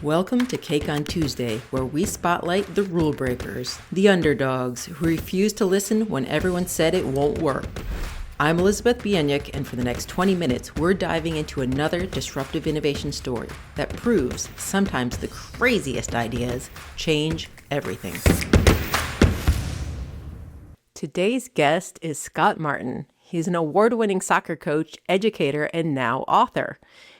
Welcome to Cake on Tuesday, where we spotlight the rule breakers, the underdogs who refuse to listen when everyone said it won't work. I'm Elizabeth Bieniek, and for the next 20 minutes, we're diving into another disruptive innovation story that proves sometimes the craziest ideas change everything. Today's guest is Scott Martin. He's an award-winning soccer coach, educator, and now author.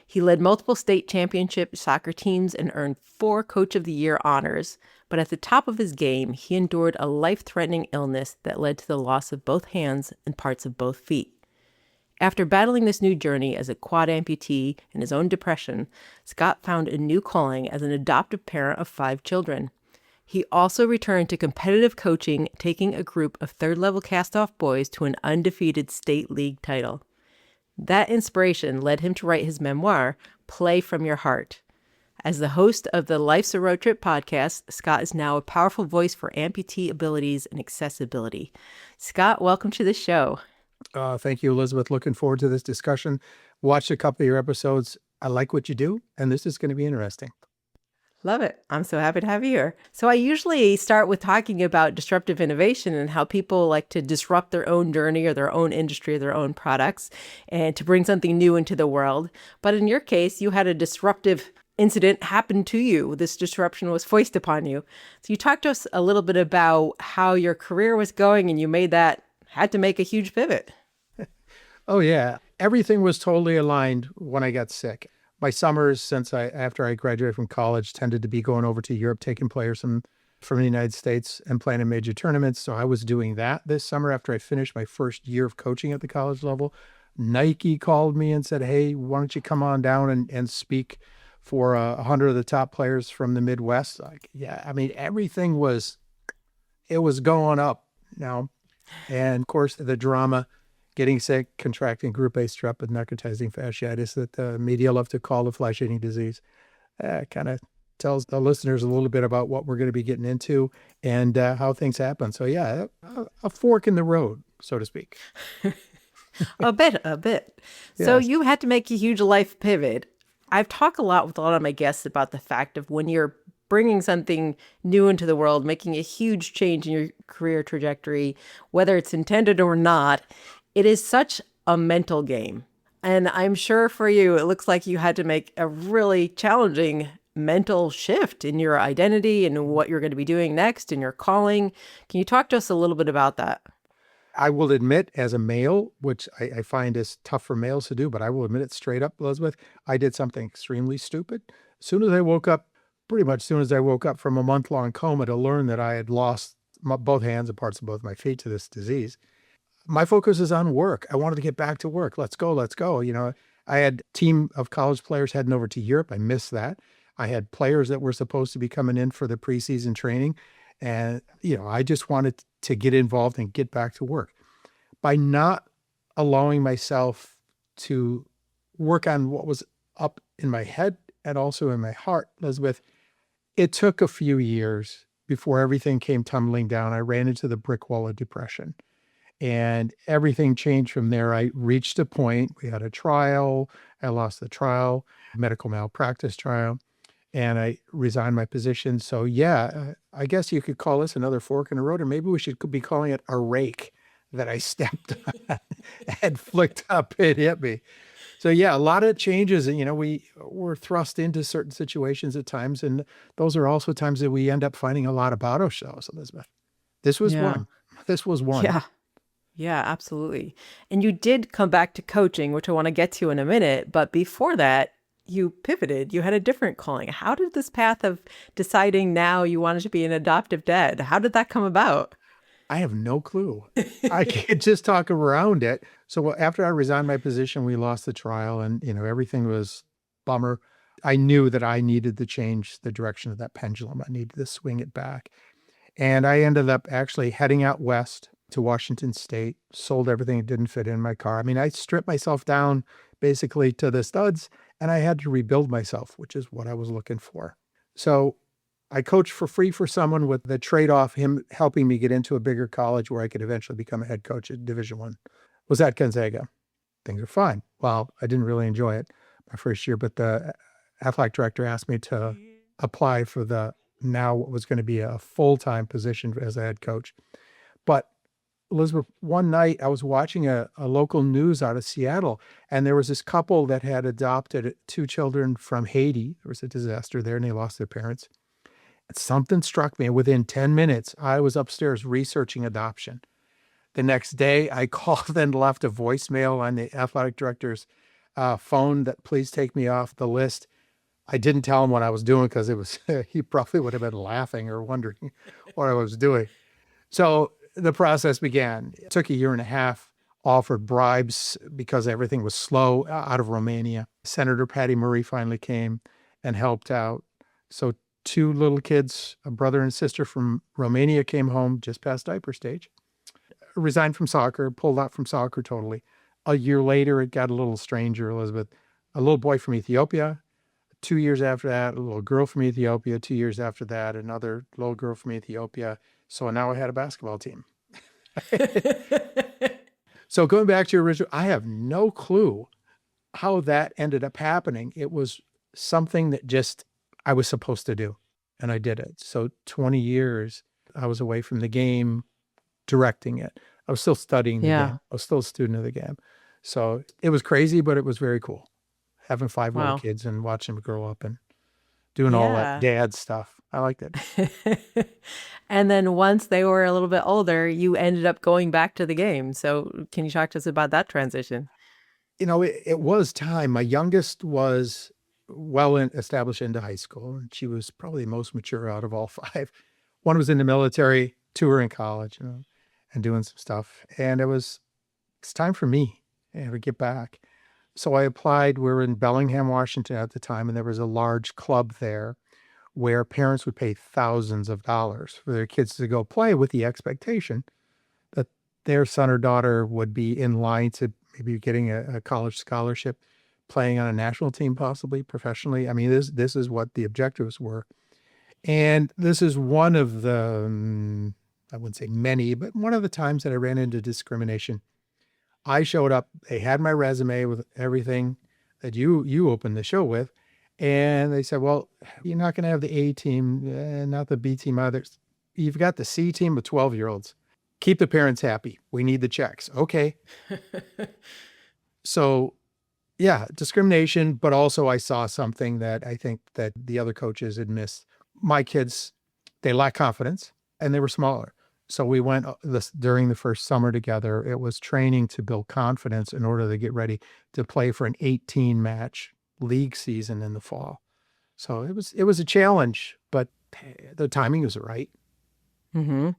He led multiple state championship soccer teams and earned 4 Coach of the Year honors. But at the top of his game, he endured a life-threatening illness that led to the loss of both hands and parts of both feet. After battling this new journey as a quad amputee and his own depression, Scott found a new calling as an adoptive parent of 5 children. He also returned to competitive coaching, taking a group of third-level cast-off boys to an undefeated state league title. That inspiration led him to write his memoir, Play from Your Heart. As the host of the Life's a Road Trip podcast, Scott is now a powerful voice for amputee abilities and accessibility. Scott, welcome to the show. Thank you, Elizabeth. Looking forward to this discussion. Watched a couple of your episodes. I like what you do, and this is going to be interesting. Love it. I'm so happy to have you here. So I usually start with talking about disruptive innovation and how people like to disrupt their own journey or their own industry or their own products and to bring something new into the world. But in your case, you had a disruptive incident happen to you. This disruption was foisted upon you. So you talked to us a little bit about how your career was going and you had to make a huge pivot. Oh, yeah. Everything was totally aligned when I got sick. My summers, after I graduated from college, tended to be going over to Europe, taking players from the United States and playing in major tournaments. So I was doing that this summer after I finished my first year of coaching at the college level. Nike called me and said, "Hey, why don't you come on down and speak for 100 of the top players from the Midwest?" Everything was going up now. And of course, the drama, getting sick, contracting group A strep with necrotizing fasciitis that the media love to call the flesh-eating disease. Kind of tells the listeners a little bit about what we're going to be getting into and how things happen. So yeah, a fork in the road, so to speak. A bit. So Yes. you had to make a huge life pivot. I've talked a lot with a lot of my guests about the fact of when you're bringing something new into the world, making a huge change in your career trajectory, whether it's intended or not, it is such a mental game. And I'm sure for you, it looks like you had to make a really challenging mental shift in your identity and what you're going to be doing next in your calling. Can you talk to us a little bit about that? I will admit, as a male, which I find is tough for males to do, but I will admit it straight up, Elizabeth, I did something extremely stupid. Pretty much as soon as I woke up from a month-long coma to learn that I had lost both hands and parts of both my feet to this disease, my focus is on work. I wanted to get back to work. Let's go. You know, I had a team of college players heading over to Europe. I missed that. I had players that were supposed to be coming in for the preseason training. And, I just wanted to get involved and get back to work. By not allowing myself to work on what was up in my head and also in my heart, Elizabeth, it took a few years before everything came tumbling down. I ran into the brick wall of depression. And everything changed from there. I reached a point, we had a trial, I lost the trial, medical malpractice trial, and I resigned my position. So yeah, I guess you could call this another fork in the road, or maybe we should be calling it a rake that I stepped on and flicked up, it hit me. So yeah, a lot of changes, and we were thrust into certain situations at times, and those are also times that we end up finding a lot about ourselves, Elizabeth. This was one. This was one. Yeah, absolutely. And you did come back to coaching, which I want to get to in a minute. But before that, you pivoted. You had a different calling. How did this path of deciding now you wanted to be an adoptive dad, how did that come about? I have no clue. I can't just talk around it. So after I resigned my position, we lost the trial and, everything was bummer. I knew that I needed to change the direction of that pendulum. I needed to swing it back. And I ended up actually heading out west to Washington State, sold everything that didn't fit in my car. I stripped myself down basically to the studs, and I had to rebuild myself, which is what I was looking for. So I coached for free for someone with the trade-off, him helping me get into a bigger college where I could eventually become a head coach at Division I. Was at Gonzaga. Things are fine. Well, I didn't really enjoy it my first year, but the athletic director asked me to apply for the now what was going to be a full-time position as a head coach. But Elizabeth, one night I was watching a local news out of Seattle, and there was this couple that had adopted 2 children from Haiti. There was a disaster there, and they lost their parents. And something struck me, and within 10 minutes, I was upstairs researching adoption. The next day, I called and left a voicemail on the athletic director's phone that please take me off the list. I didn't tell him what I was doing because it was he probably would have been laughing or wondering what I was doing. So the process began. It took a year and a half, offered bribes because everything was slow out of Romania. Senator Patty Murray finally came and helped out. So 2 little kids, a brother and sister from Romania, came home just past diaper stage. Resigned from soccer, pulled out from soccer totally. A year later, it got a little stranger, Elizabeth. A little boy from Ethiopia. 2 years after that, a little girl from Ethiopia. 2 years after that, another little girl from Ethiopia. So now I had a basketball team. So going back to your original, I have no clue how that ended up happening. It was something that just I was supposed to do, and I did it. So 20 years I was away from the game, directing it. I was still studying the game. I was still a student of the game. So it was crazy, but it was very cool. Having 5 little Wow. kids and watching them grow up and doing all that dad stuff. I liked it. And then once they were a little bit older, you ended up going back to the game. So can you talk to us about that transition? It was time. My youngest was established into high school, and she was probably the most mature out of all 5. One was in the military, 2 were in college, and doing some stuff. And it's time for me to get back. So I applied. We were in Bellingham, Washington at the time, and there was a large club there where parents would pay thousands of dollars for their kids to go play with the expectation that their son or daughter would be in line to maybe getting a college scholarship, playing on a national team, possibly professionally. I mean, this is what the objectives were. And this is one of the, I wouldn't say many, but one of the times that I ran into discrimination. I showed up, they had my resume with everything that you opened the show with. And they said, well, you're not going to have the A team, not the B team either. You've got the C team of 12-year-olds. Keep the parents happy. We need the checks. Okay. So yeah, discrimination, but also I saw something that I think that the other coaches had missed. My kids, they lack confidence and they were smaller. So we went during the first summer together. It was training to build confidence in order to get ready to play for an 18-match league season in the fall. So it was a challenge, but the timing was right. Mm-hmm.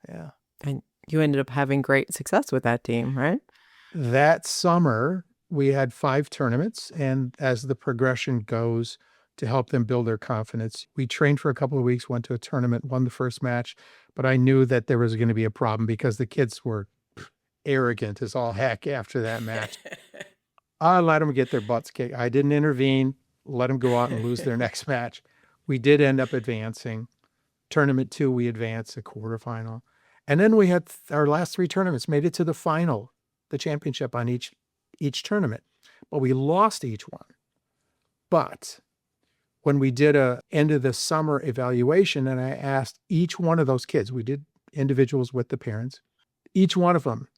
Yeah. And you ended up having great success with that team, right? That summer, we had 5 tournaments, and as the progression goes to help them build their confidence, we trained for a couple of weeks, went to a tournament, won the first match, but I knew that there was going to be a problem because the kids were arrogant as all heck after that match. I let them get their butts kicked. I didn't intervene, let them go out and lose their next match. We did end up advancing. Tournament 2, we advanced a quarterfinal. And then we had our last 3 tournaments, made it to the final, the championship on each tournament. But we lost each one. But when we did a end of the summer evaluation, and I asked each one of those kids, we did individuals with the parents, each one of them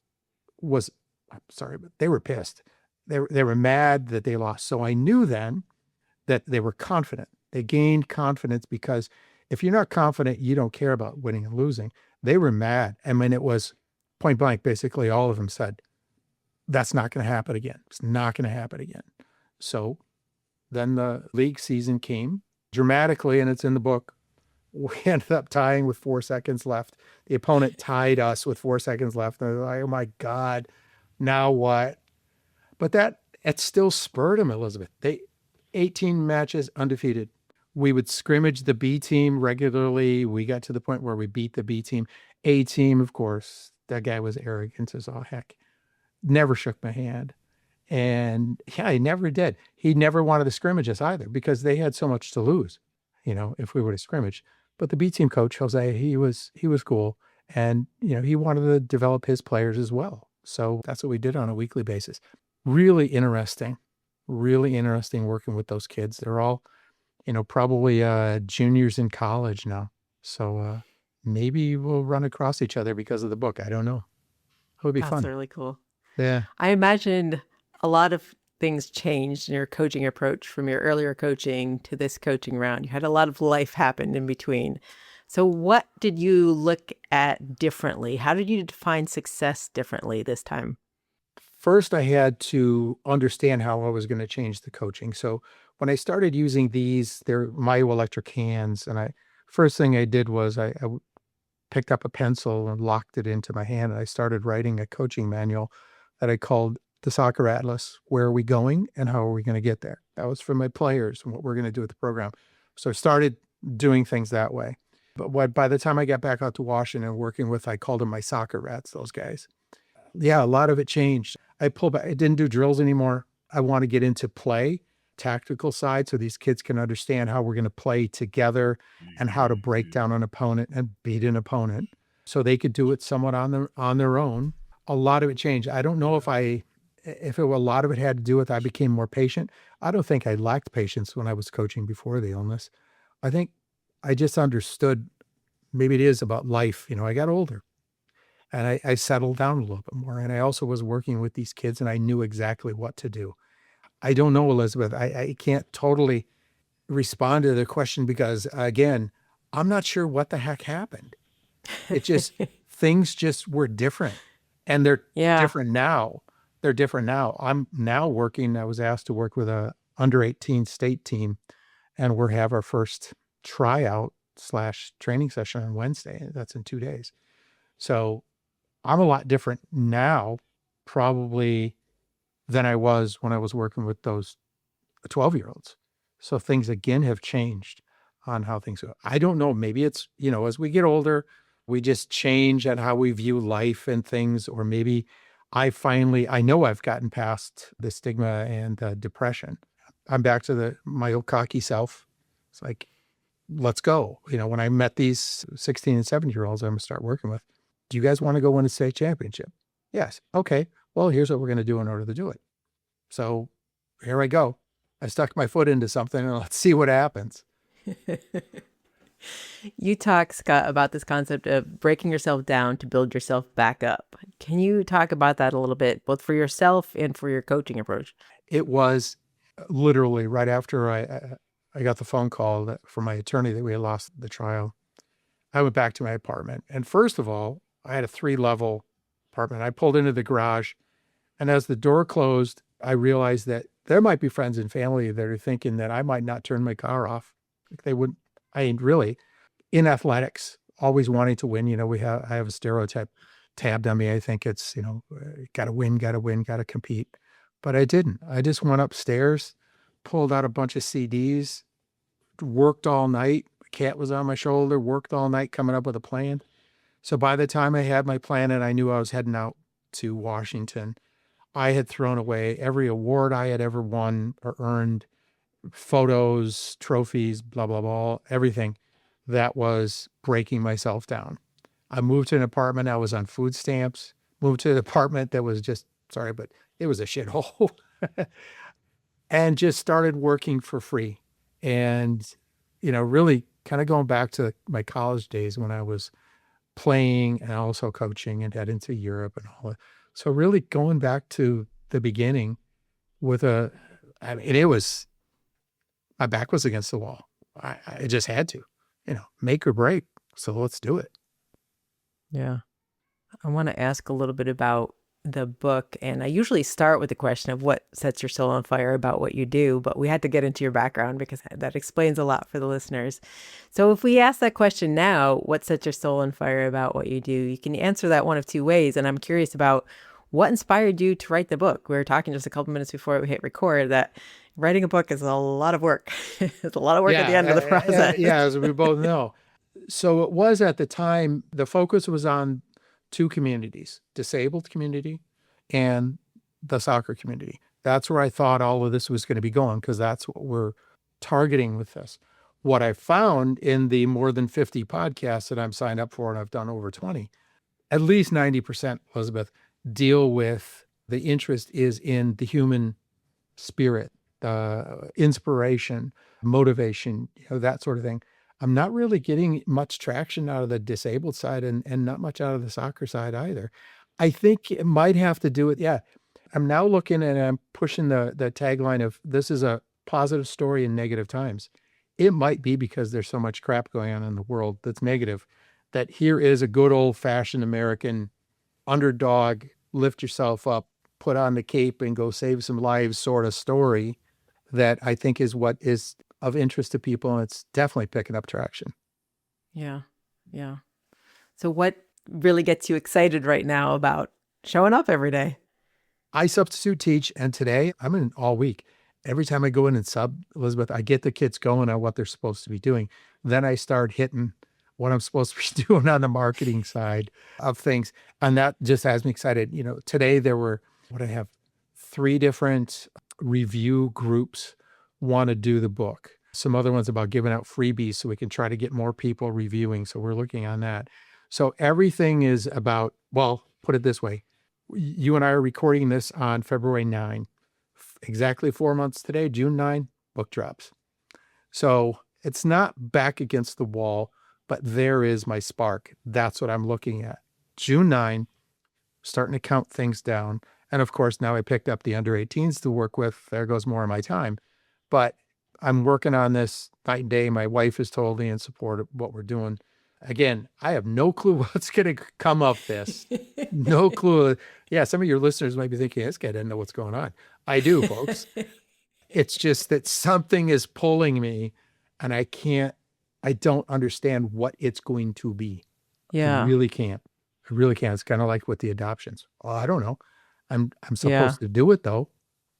was, I'm sorry, but they were pissed. They were mad that they lost. So I knew then that they were confident. They gained confidence because if you're not confident, you don't care about winning and losing. They were mad. I mean, it was point blank. Basically, all of them said, that's not going to happen again. It's not going to happen again. So then the league season came dramatically, and it's in the book. We ended up tying with 4 seconds left. The opponent tied us with 4 seconds left. And I was like, oh my God, now what? But it still spurred them, Elizabeth. 18 matches undefeated. We would scrimmage the B team regularly. We got to the point where we beat the B team. A team, of course, that guy was arrogant as all heck. Never shook my hand. And yeah, he never did. He never wanted to scrimmage us either because they had so much to lose, if we were to scrimmage. But the B team coach, Jose, he was cool. And, he wanted to develop his players as well. So that's what we did on a weekly basis. Really interesting working with those kids. They're all, probably juniors in college now. So maybe we'll run across each other because of the book. I don't know. It would be That's fun. really cool. Yeah. I imagine a lot of things changed in your coaching approach from your earlier coaching to this coaching round. You had a lot of life happen in between. So, what did you look at differently? How did you define success differently this time? First, I had to understand how I was going to change the coaching. So when I started using these, they're myoelectric hands. And first thing I did was I picked up a pencil and locked it into my hand. And I started writing a coaching manual that I called the Soccer Atlas. Where are we going and how are we going to get there? That was for my players and what we're going to do with the program. So I started doing things that way. But by the time I got back out to Washington working with, I called them my soccer rats, those guys. Yeah, a lot of it changed. I pulled back. I didn't do drills anymore. I want to get into play, tactical side, so these kids can understand how we're going to play together and how to break down an opponent and beat an opponent, so they could do it somewhat on their own. A lot of it changed. I don't know if a lot of it had to do with I became more patient. I don't think I lacked patience when I was coaching before the illness. I think I just understood. Maybe it is about life. I got older. And I settled down a little bit more. And I also was working with these kids and I knew exactly what to do. I don't know, Elizabeth. I can't totally respond to the question because, again, I'm not sure what the heck happened. It just, things just were different. And they're Yeah. different now. They're different now. I'm now working. I was asked to work with a under 18 state team, and we'll have our first tryout / training session on Wednesday. That's in 2 days. So I'm a lot different now, probably, than I was when I was working with those 12-year-olds. So things again have changed on how things go. I don't know. Maybe it's, as we get older, we just change at how we view life and things. Or maybe I know I've gotten past the stigma and depression. I'm back to my old cocky self. It's like, let's go. When I met these 16 and 17-year-olds I'm going to start working with, do you guys want to go win a state championship? Yes. Okay. Well, here's what we're going to do in order to do it. So here I go. I stuck my foot into something and let's see what happens. You talk, Scott, about this concept of breaking yourself down to build yourself back up. Can you talk about that a little bit, both for yourself and for your coaching approach? It was literally right after I got the phone call from my attorney that we had lost the trial. I went back to my apartment. And first of all, I had a 3-level apartment. I pulled into the garage. And as the door closed, I realized that there might be friends and family that are thinking that I might not turn my car off. They wouldn't. Really, in athletics, always wanting to win. I have a stereotype tabbed on me. I think it's, got to win, got to compete. But I didn't. I just went upstairs, pulled out a bunch of CDs, worked all night. Cat was on my shoulder, worked all night coming up with a plan. So by the time I had my plan and I knew I was heading out to Washington, I had thrown away every award I had ever won or earned, photos, trophies, blah, blah, blah, everything that was breaking myself down. I moved to an apartment. I was on food stamps, moved to an apartment that was just, sorry, but it was a shithole, and just started working for free. And, really kind of going back to my college days when I was playing and also coaching and heading to Europe and all that. So really going back to the beginning with it was, my back was against the wall. I just had to, make or break. So let's do it. Yeah. I want to ask a little bit about the book. And I usually start with the question of what sets your soul on fire about what you do, but we had to get into your background because that explains a lot for the listeners. So if we ask that question now, what sets your soul on fire about what you do? You can answer that one of two ways. And I'm curious about what inspired you to write the book. We were talking just a couple minutes before we hit record that writing a book is a lot of work. It's a lot of work at the end of the process. Yeah, as we both know. So it was at the time, the focus was on 2 communities, disabled community and the soccer community. That's where I thought all of this was going to be going because that's what we're targeting with this. What I found in the more than 50 podcasts that I'm signed up for, and I've done over 20, at least 90%, Elizabeth, deal with the interest is in the human spirit, inspiration, motivation, that sort of thing. I'm not really getting much traction out of the disabled side and not much out of the soccer side either. I think it might have to do with, I'm now looking and I'm pushing the tagline of this is a positive story in negative times. It might be because there's so much crap going on in the world that's negative, that here is a good old fashioned American underdog, lift yourself up, put on the cape and go save some lives sort of story that I think is what is of interest to people. And it's definitely picking up traction. Yeah. Yeah. So what really gets you excited right now about showing up every day? I substitute teach, and today I'm in all week. Every time I go in and sub, Elizabeth, I get the kids going on what they're supposed to be doing. Then I start hitting what I'm supposed to be doing on the marketing side of things. And that just has me excited. Today there were, what I have, 3 different review groups want to do the book. Some other ones about giving out freebies so we can try to get more people reviewing. So we're looking on that. So everything is about, well, put it this way. You and I are recording this on February 9. Exactly 4 months today, June 9, book drops. So it's not back against the wall, but there is my spark. That's what I'm looking at. June 9, starting to count things down. And of course, now I picked up the under 18s to work with. There goes more of my time. But I'm working on this night and day. My wife is totally in support of what we're doing. Again, I have no clue what's going to come of this. No clue. Yeah, some of your listeners might be thinking, this guy doesn't know what's going on. I do, folks. It's just that something is pulling me and I don't understand what it's going to be. Yeah. I really can't. It's kind of like with the adoptions. Well, I don't know. I'm supposed to do it though.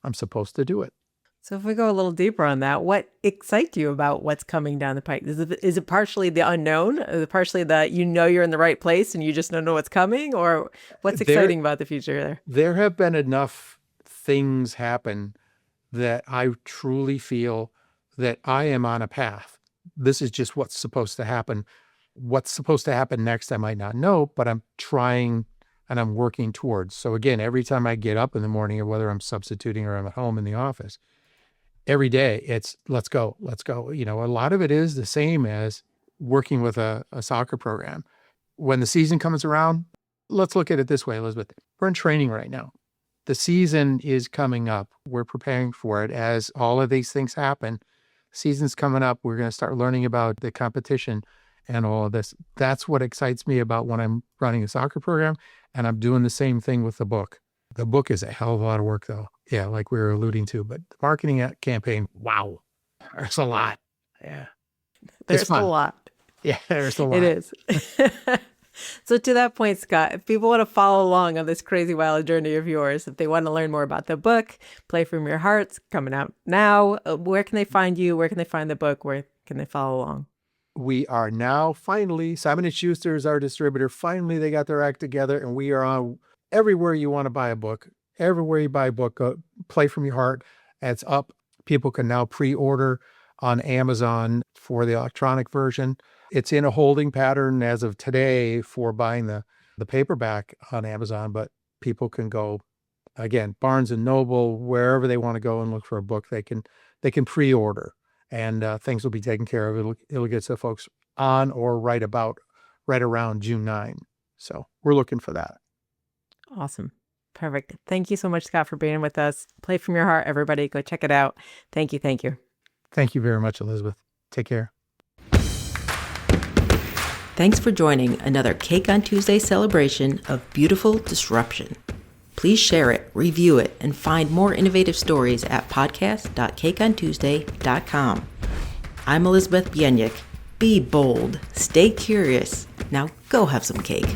I'm supposed to do it. So if we go a little deeper on that, what excites you about what's coming down the pike? Is it partially the unknown? Is it partially that you're in the right place and you just don't know what's coming? Or what's exciting about the future there? There have been enough things happen that I truly feel that I am on a path. This is just what's supposed to happen. What's supposed to happen next, I might not know, but I'm trying and I'm working towards. So again, every time I get up in the morning, or whether I'm substituting or I'm at home in the office, every day it's let's go. A lot of it is the same as working with a soccer program. When the season comes around, let's look at it this way, Elizabeth. We're in training right now. The season is coming up. We're preparing for it as all of these things happen. Season's coming up. We're going to start learning about the competition and all of this. That's what excites me about when I'm running a soccer program, and I'm doing the same thing with the book. The book is a hell of a lot of work though. Yeah, like we were alluding to, but the marketing campaign, wow, there's a lot. Yeah. There's a lot. Yeah, there's a lot. It is. So to that point, Scott, if people want to follow along on this crazy wild journey of yours, if they want to learn more about the book, Play From Your Heart's coming out now, where can they find you? Where can they find the book? Where can they follow along? We are now finally, Simon & Schuster is our distributor. Finally, they got their act together and we are on everywhere you want to buy a book. Everywhere you buy a book, Play From Your Heart. It's up. People can now pre-order on Amazon for the electronic version. It's in a holding pattern as of today for buying the paperback on Amazon, but people can go, again, Barnes & Noble, wherever they want to go and look for a book, they can pre-order and things will be taken care of. It'll get to folks on or right around June 9. So we're looking for that. Awesome. Perfect. Thank you so much, Scott, for being with us. Play From Your Heart, everybody. Go check it out. Thank you. Thank you. Thank you very much, Elizabeth. Take care. Thanks for joining another Cake on Tuesday celebration of beautiful disruption. Please share it, review it, and find more innovative stories at podcast.cakeontuesday.com. I'm Elizabeth Bienik. Be bold, stay curious. Now go have some cake.